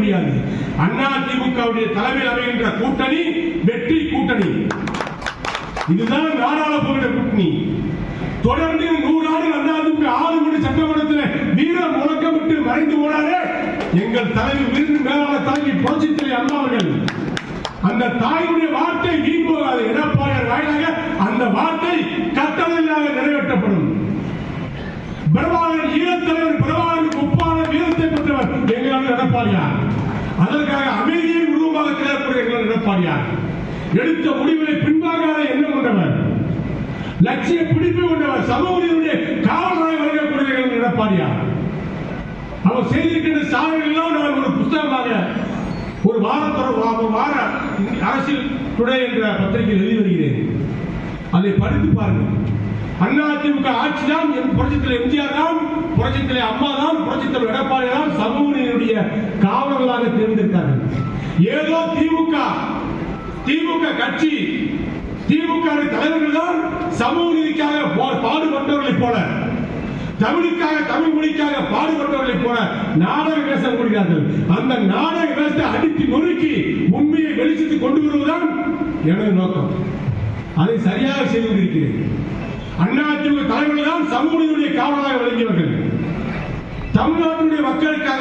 முடியாது. அதிமுகவுடைய தலைமையில் அமைகின்ற கூட்டணி வெற்றி கூட்டணி. இதுதான் நாடாளுமன்ற கூட்டணி. தொடர்ந்து 100 ஆண்டுகள் அதிமுக 6 முறை சட்டமன்றத்தில் வீர முழக்கமிட்டு மறைந்து போனாரே எங்கள் தலைவர் விருது மேலான தலைவி புரட்சித் தலைவி அம்மா அவர்கள். அந்த தாயுடைய வார்த்தை வீண் போகாது. எடப்பாடியார் வாயிலாக அந்த வார்த்தை கட்டளையாக நிறைவேற்றப்படும். பிரபாகரன் ஈழத்தலைவர், பிரபாகரனுக்கு ஒப்பான வீரத்தை பெற்றவர் எங்களால் எடப்பாடியார். அதற்காக அமைதியை உருவமாக தேவைப்படுகிற எங்களால் எடப்பாடியார். எடுத்த முடிவுகளை பின்பாகாத எண்ணம் கொண்டவர், லட்சிய பிடிப்பு கொண்டவர், சமூகத்தினுடைய காவலராக வழங்கக்கூடிய எடப்பாடியார். அவர் செய்திருக்கின்ற சாதனைகள் எல்லாம் நான் ஒரு புத்தகமாக ஒரு வார அரசியல் துணை என்ற பத்திரிகையில் எழுதி வருகிறேன். அதை படித்து பாருங்கள். அதிமுக ஆட்சி தான் புரட்சித்தலைவர் எம்ஜிஆர் தான், புரட்சித்தலைவர் அம்மா தான், புரட்சித்தலைவர் எடப்பாடி தான் சமூகத்தினுடைய காவலர்களாக தேர்ந்தெடுத்தார்கள். ஏதோ திமுக கட்சி, திமுக தலைவர்கள் தான் சமூக நீதிக்காக பாடுபட்டவர்களை போல, தமிழுக்காக, தமிழ் மொழிக்காக பாடுபட்டவர்களை போல நாடக வேஷம் கொடுக்கிறார்கள். அந்த நாடக வேஷத்தை அடித்து நொறுக்கி உண்மையை வெளிச்சத்து கொண்டு வருவதுதான் எனது நோக்கம். அதை சரியாக செய்து கொண்டிருக்கிறேன். அதிமுக தலைவர்கள் தான் சமூகத்தினுடைய காவலாக விளங்கியவர்கள். தமிழ்நாட்டுடைய மக்களுக்காக